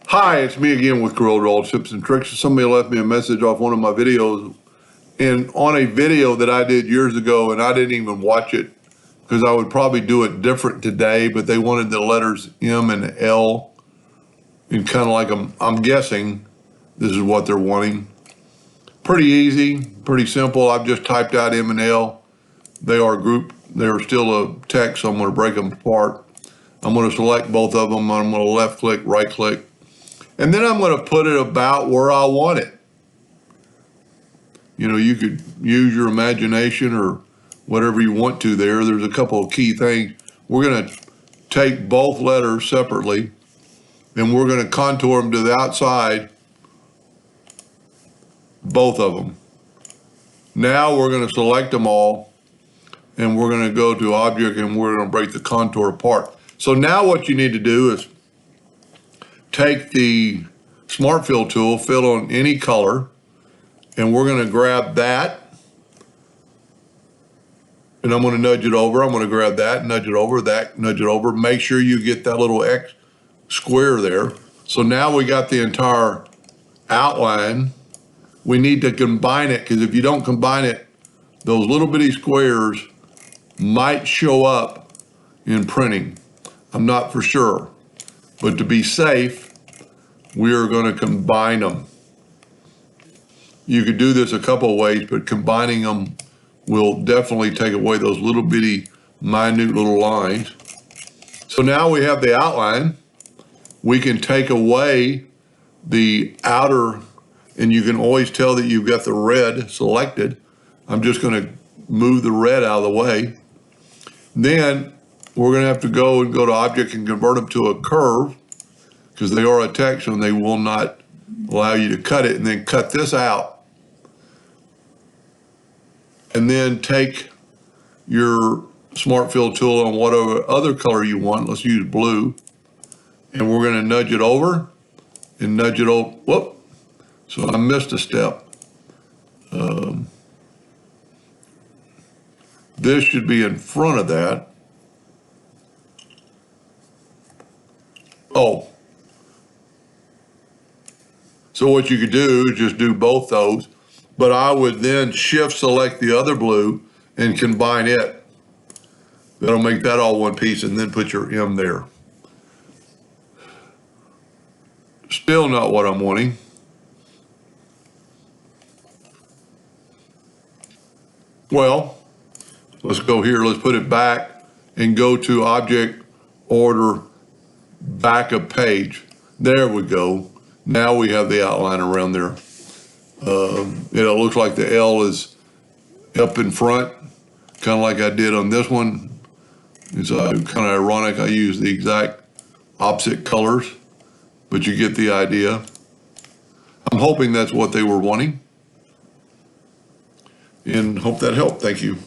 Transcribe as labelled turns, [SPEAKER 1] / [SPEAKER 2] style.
[SPEAKER 1] Hi, it's me again with Corel Tips and Tricks. Somebody left me a message off one of my videos, and on a video that I did years ago, and I didn't even watch it because I would probably do it different today, but they wanted the letters M and L, and kind of like I'm guessing this is what they're wanting. Pretty easy, pretty simple. I've just typed out M and L. They are grouped. They're still a text, so I'm going to break them apart. I'm going to select both of them. I'm going to left click, right click. And then I'm going to put it about where I want it. You know, you could use your imagination or whatever you want to there. There's a couple of key things. We're going to take both letters separately, and we're going to contour them to the outside, both of them. Now we're going to select them all, and we're going to go to Object, and we're going to break the contour apart. So now what you need to do is take the Smart Fill tool, fill on any color, and we're going to grab that, and I'm going to nudge it over. I'm going to grab that, nudge it over, that, nudge it over. Make sure you get that little X square there. So now we got the entire outline. We need to combine it, because if you don't combine it, those little bitty squares might show up in printing. I'm not for sure, but to be safe, we are going to combine them. You could do this a couple of ways, but combining them will definitely take away those little bitty, minute little lines. So now we have the outline. We can take away the outer, and you can always tell that you've got the red selected. I'm just going to move the red out of the way. Then we're going to have to go to Object and convert them to a curve, because they are a text and they will not allow you to cut it, and then cut this out. And then take your Smart Fill tool on whatever other color you want. Let's use blue. And we're going to nudge it over and nudge it over. Whoop. So I missed a step. This should be in front of that. Oh. So what you could do is just do both those, but I would then shift select the other blue and combine it. That'll make that all one piece, and then put your M there. Still not what I'm wanting. Well, let's go here. Let's put it back and go to Object, Order, Back of Page. There we go. Now we have the outline around there. It looks like the L is up in front, kind of like I did on this one. It's kind of ironic. I use the exact opposite colors, but you get the idea. I'm hoping that's what they were wanting, and hope that helped. Thank you.